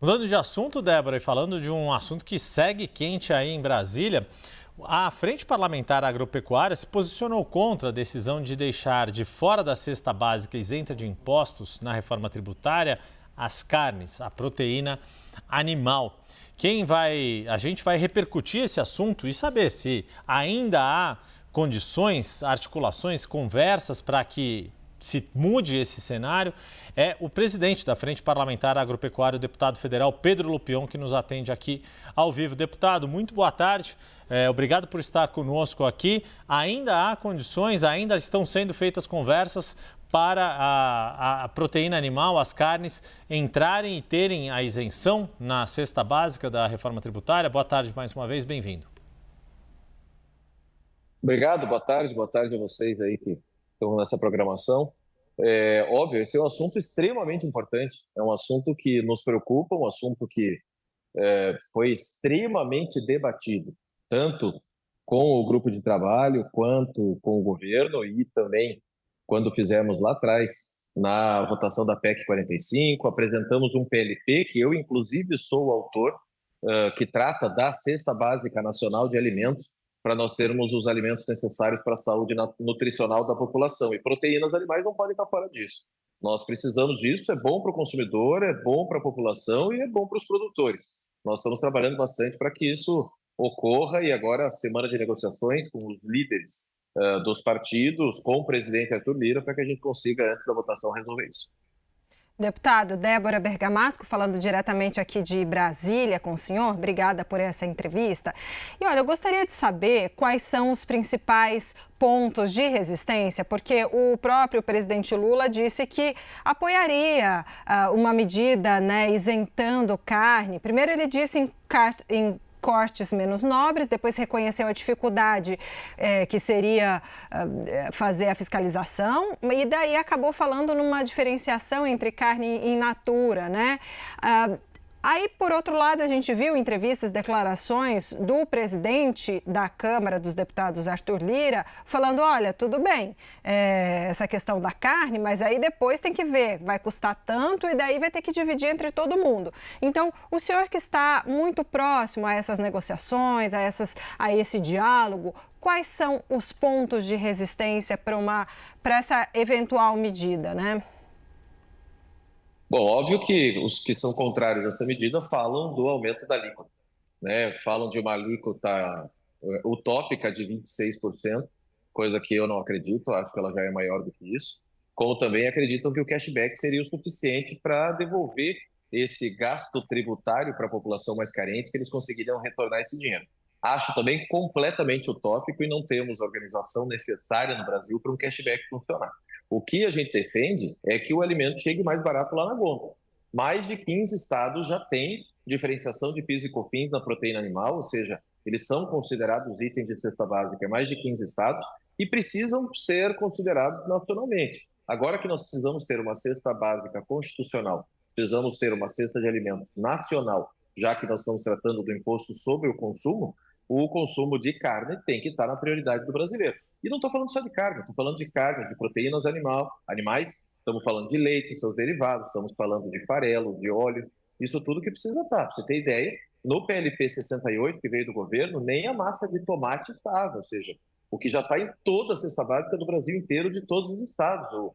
Mudando de assunto, Débora, e falando de um assunto que segue quente aí em Brasília, a Frente Parlamentar Agropecuária se posicionou contra a decisão de deixar de fora da cesta básica isenta de impostos na reforma tributária as carnes, a proteína animal. A gente vai repercutir esse assunto e saber se ainda há condições, articulações, conversas para que se mude esse cenário. É o presidente da Frente Parlamentar Agropecuária, o deputado federal Pedro Lupion, que nos atende aqui ao vivo. Deputado, muito boa tarde. Obrigado por estar conosco aqui. Ainda há condições, ainda estão sendo feitas conversas para a proteína animal, as carnes, entrarem e terem a isenção na cesta básica da reforma tributária. Boa tarde mais uma vez, bem-vindo. Obrigado, boa tarde a vocês aí que estão nessa programação. Óbvio, esse é um assunto extremamente importante, é um assunto que nos preocupa, um assunto que foi extremamente debatido, tanto com o grupo de trabalho quanto com o governo e também quando fizemos lá atrás na votação da PEC 45, apresentamos um PLP que eu inclusive sou o autor, que trata da Cesta Básica Nacional de Alimentos, para nós termos os alimentos necessários para a saúde nutricional da população. E proteínas animais não podem estar fora disso. Nós precisamos disso, é bom para o consumidor, é bom para a população e é bom para os produtores. Nós estamos trabalhando bastante para que isso ocorra e agora a semana de negociações com os líderes dos partidos, com o presidente Arthur Lira, para que a gente consiga, antes da votação, resolver isso. Deputado, Débora Bergamasco, falando diretamente aqui de Brasília com o senhor. Obrigada por essa entrevista. E olha, eu gostaria de saber quais são os principais pontos de resistência, porque o próprio presidente Lula disse que apoiaria uma medida, isentando carne. Primeiro ele disse em cortes menos nobres, depois reconheceu a dificuldade que seria fazer a fiscalização e daí acabou falando numa diferenciação entre carne in natura, né? Aí, por outro lado, a gente viu entrevistas, declarações do presidente da Câmara dos Deputados, Arthur Lira, falando, olha, tudo bem, essa questão da carne, mas aí depois tem que ver, vai custar tanto e daí vai ter que dividir entre todo mundo. Então, o senhor que está muito próximo a essas negociações, a esse diálogo, quais são os pontos de resistência para essa eventual medida, né? Bom, óbvio que os que são contrários a essa medida falam do aumento da alíquota, né? Falam de uma alíquota utópica de 26%, coisa que eu não acredito, acho que ela já é maior do que isso. Como também acreditam que o cashback seria o suficiente para devolver esse gasto tributário para a população mais carente, que eles conseguiriam retornar esse dinheiro. Acho também completamente utópico e não temos a organização necessária no Brasil para um cashback funcionar. O que a gente defende é que o alimento chegue mais barato lá na gôndola. Mais de 15 estados já têm diferenciação de PIS e COFINS na proteína animal, ou seja, eles são considerados itens de cesta básica em mais de 15 estados e precisam ser considerados nacionalmente. Agora que nós precisamos ter uma cesta básica constitucional, precisamos ter uma cesta de alimentos nacional, já que nós estamos tratando do imposto sobre o consumo de carne tem que estar na prioridade do brasileiro. E não estou falando só de carne, estou falando de carne, de proteínas animais, estamos falando de leite, seus derivados, estamos falando de farelo, de óleo, isso tudo que precisa estar. Para você ter ideia, no PLP 68, que veio do governo, nem a massa de tomate estava, ou seja, o que já está em toda a cesta básica do Brasil inteiro, de todos os estados.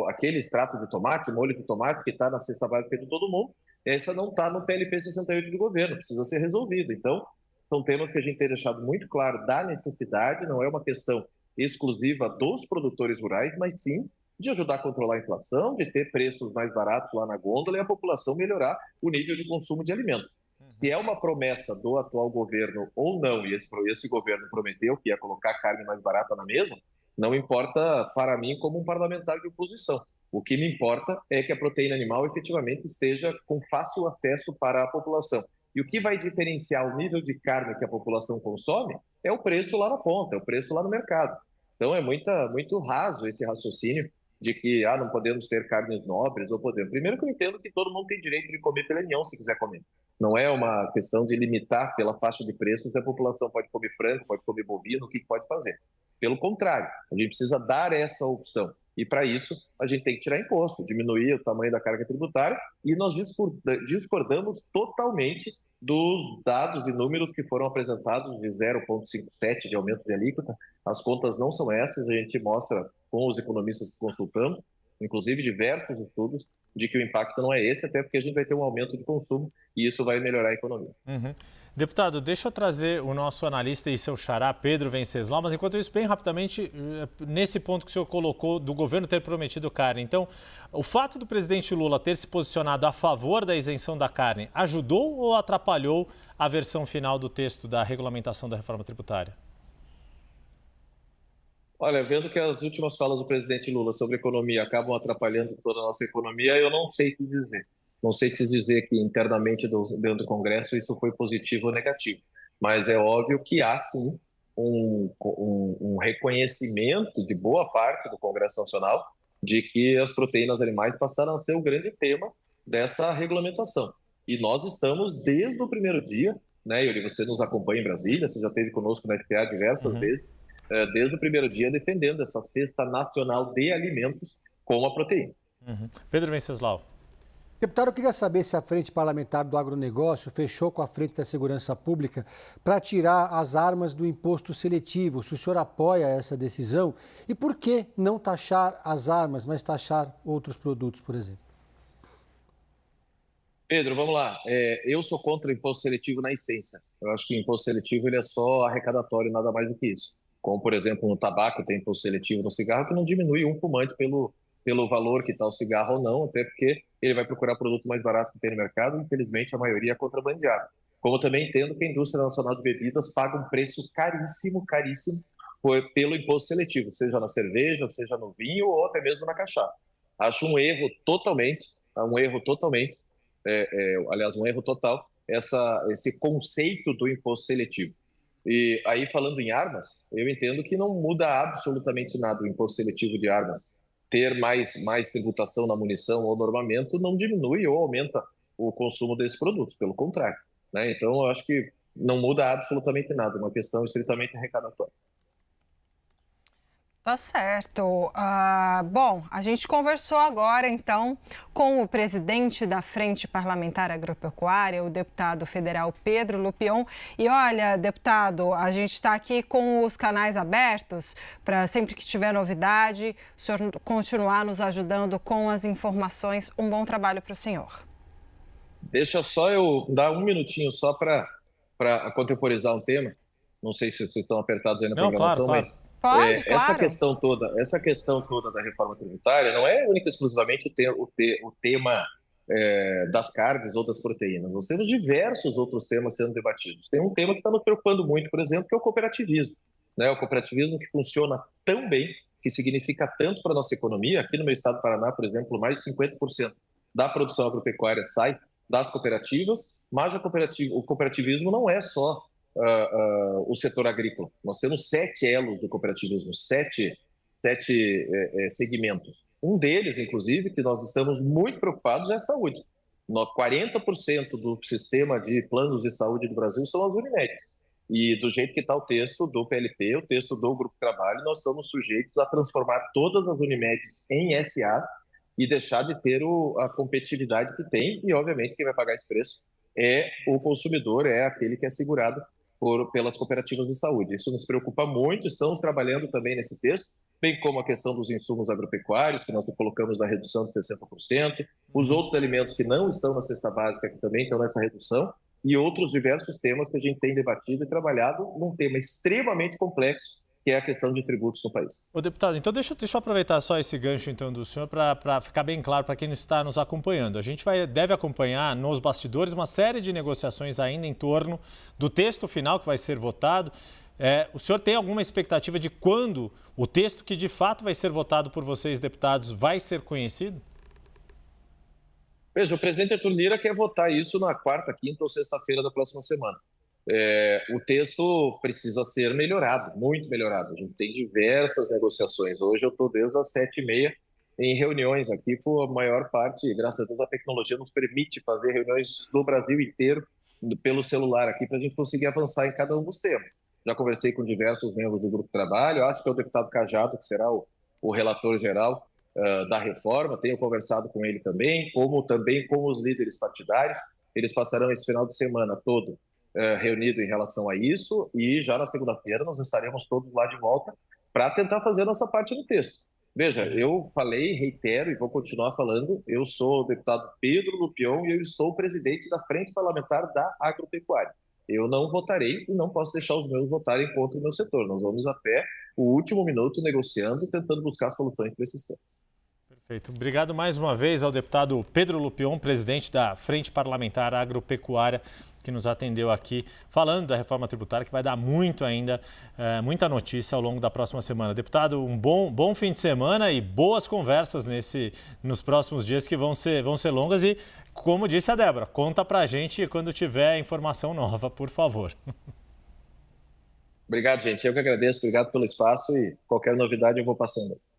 Aquele extrato de tomate, o molho de tomate que está na cesta básica de todo mundo, essa não está no PLP 68 do governo, precisa ser resolvido. Então, são temas que a gente tem deixado muito claro da necessidade, não é uma questão exclusiva dos produtores rurais, mas sim de ajudar a controlar a inflação, de ter preços mais baratos lá na gôndola e a população melhorar o nível de consumo de alimentos. Se é uma promessa do atual governo ou não, e esse governo prometeu que ia colocar carne mais barata na mesa, não importa para mim como um parlamentar de oposição. O que me importa é que a proteína animal efetivamente esteja com fácil acesso para a população. E o que vai diferenciar o nível de carne que a população consome é o preço lá na ponta, é o preço lá no mercado. Então é muito raso esse raciocínio de que não podemos ter carnes nobres ou podemos. Primeiro que eu entendo que todo mundo tem direito de comer pela União se quiser comer. Não é uma questão de limitar pela faixa de preços, a população pode comer frango, pode comer bovino, o que pode fazer. Pelo contrário, a gente precisa dar essa opção. E para isso, a gente tem que tirar imposto, diminuir o tamanho da carga tributária, e nós discordamos totalmente dos dados e números que foram apresentados de 0,57 de aumento de alíquota. As contas não são essas, a gente mostra com os economistas que consultamos, inclusive diversos estudos, de que o impacto não é esse, até porque a gente vai ter um aumento de consumo e isso vai melhorar a economia. Uhum. Deputado, deixa eu trazer o nosso analista e seu xará, Pedro Venceslau, mas enquanto isso, bem rapidamente, nesse ponto que o senhor colocou do governo ter prometido carne. Então, o fato do presidente Lula ter se posicionado a favor da isenção da carne ajudou ou atrapalhou a versão final do texto da regulamentação da reforma tributária? Olha, vendo que as últimas falas do presidente Lula sobre economia acabam atrapalhando toda a nossa economia, eu não sei o que dizer. Não sei se dizer que internamente dentro do Congresso isso foi positivo ou negativo, mas é óbvio que há sim um reconhecimento de boa parte do Congresso Nacional de que as proteínas animais passaram a ser o grande tema dessa regulamentação. E nós estamos desde o primeiro dia, né, Yuri, você nos acompanha em Brasília, você já esteve conosco na FPA diversas vezes, desde o primeiro dia defendendo essa cesta nacional de alimentos com a proteína. Pedro Venceslau. Deputado, eu queria saber se a Frente Parlamentar do Agronegócio fechou com a Frente da Segurança Pública para tirar as armas do imposto seletivo. Se o senhor apoia essa decisão e por que não taxar as armas, mas taxar outros produtos, por exemplo? Pedro, vamos lá. Eu sou contra o imposto seletivo na essência. Eu acho que o imposto seletivo ele é só arrecadatório, nada mais do que isso. Como, por exemplo, no tabaco tem imposto seletivo no cigarro, que não diminui um fumante pelo valor que está o cigarro ou não, até porque ele vai procurar produto mais barato que tem no mercado, e infelizmente a maioria é contrabandeada. Como também entendo que a indústria nacional de bebidas paga um preço caríssimo pelo imposto seletivo, seja na cerveja, seja no vinho ou até mesmo na cachaça. Acho um erro total, esse conceito do imposto seletivo. E aí, falando em armas, eu entendo que não muda absolutamente nada o imposto seletivo de armas. Ter mais tributação na munição ou no armamento não diminui ou aumenta o consumo desses produtos, pelo contrário, né? Então, eu acho que não muda absolutamente nada, é uma questão estritamente arrecadatória. Tá certo. Bom, a gente conversou agora, então, com o presidente da Frente Parlamentar Agropecuária, o deputado federal Pedro Lupion. E olha, deputado, a gente está aqui com os canais abertos para sempre que tiver novidade, o senhor continuar nos ajudando com as informações. Um bom trabalho para o senhor. Deixa só eu dar um minutinho só para contemporizar um tema. Não sei se vocês estão apertados aí na programação, claro. mas Pode, claro. essa questão toda da reforma tributária não é única e exclusivamente o tema das carnes ou das proteínas. Nós temos diversos outros temas sendo debatidos. Tem um tema que está nos preocupando muito, por exemplo, que é o cooperativismo, né? O cooperativismo que funciona tão bem, que significa tanto para a nossa economia. Aqui no meu estado do Paraná, por exemplo, mais de 50% da produção agropecuária sai das cooperativas, mas o cooperativismo não é só o setor agrícola. Nós temos 7 elos do cooperativismo, 7 segmentos. Um deles, inclusive, que nós estamos muito preocupados é a saúde. 40% do sistema de planos de saúde do Brasil são as Unimedes. E do jeito que está o texto do PLP, o texto do Grupo de Trabalho, nós estamos sujeitos a transformar todas as Unimedes em SA e deixar de ter a competitividade que tem. E, obviamente, quem vai pagar esse preço é o consumidor, é aquele que é segurado pelas cooperativas de saúde. Isso nos preocupa muito, estamos trabalhando também nesse texto, bem como a questão dos insumos agropecuários, que nós colocamos na redução de 60%, os outros alimentos que não estão na cesta básica, que também estão nessa redução, e outros diversos temas que a gente tem debatido e trabalhado num tema extremamente complexo, que é a questão de tributos no país. Ô, deputado, então deixa eu aproveitar só esse gancho então do senhor para ficar bem claro para quem está nos acompanhando. A gente deve acompanhar nos bastidores uma série de negociações ainda em torno do texto final que vai ser votado. O senhor tem alguma expectativa de quando o texto que de fato vai ser votado por vocês, deputados, vai ser conhecido? Veja, o presidente Arthur Lira quer votar isso na quarta, quinta ou sexta-feira da próxima semana. O texto precisa ser melhorado, muito melhorado. A gente tem diversas negociações. Hoje eu estou desde as 7h30 em reuniões aqui, por a maior parte, graças a Deus, a tecnologia nos permite fazer reuniões do Brasil inteiro pelo celular aqui para a gente conseguir avançar em cada um dos temas. Já conversei com diversos membros do Grupo de Trabalho, acho que é o deputado Cajado, que será o o relator geral da reforma, tenho conversado com ele também, como também com os líderes partidários. Eles passarão esse final de semana todo reunido em relação a isso, e já na segunda-feira nós estaremos todos lá de volta para tentar fazer a nossa parte no texto. Veja, eu falei, reitero e vou continuar falando, eu sou o deputado Pedro Lupion e eu estou presidente da Frente Parlamentar da Agropecuária. Eu não votarei e não posso deixar os meus votarem contra o meu setor. Nós vamos até o último minuto negociando e tentando buscar soluções para esses temas. Perfeito. Obrigado mais uma vez ao deputado Pedro Lupion, presidente da Frente Parlamentar Agropecuária, que nos atendeu aqui, falando da reforma tributária, que vai dar muito ainda, muita notícia ao longo da próxima semana. Deputado, um bom fim de semana e boas conversas nos próximos dias, que vão ser longas. E, como disse a Débora, conta pra gente quando tiver informação nova, por favor. Obrigado, gente. Eu que agradeço. Obrigado pelo espaço e qualquer novidade eu vou passando.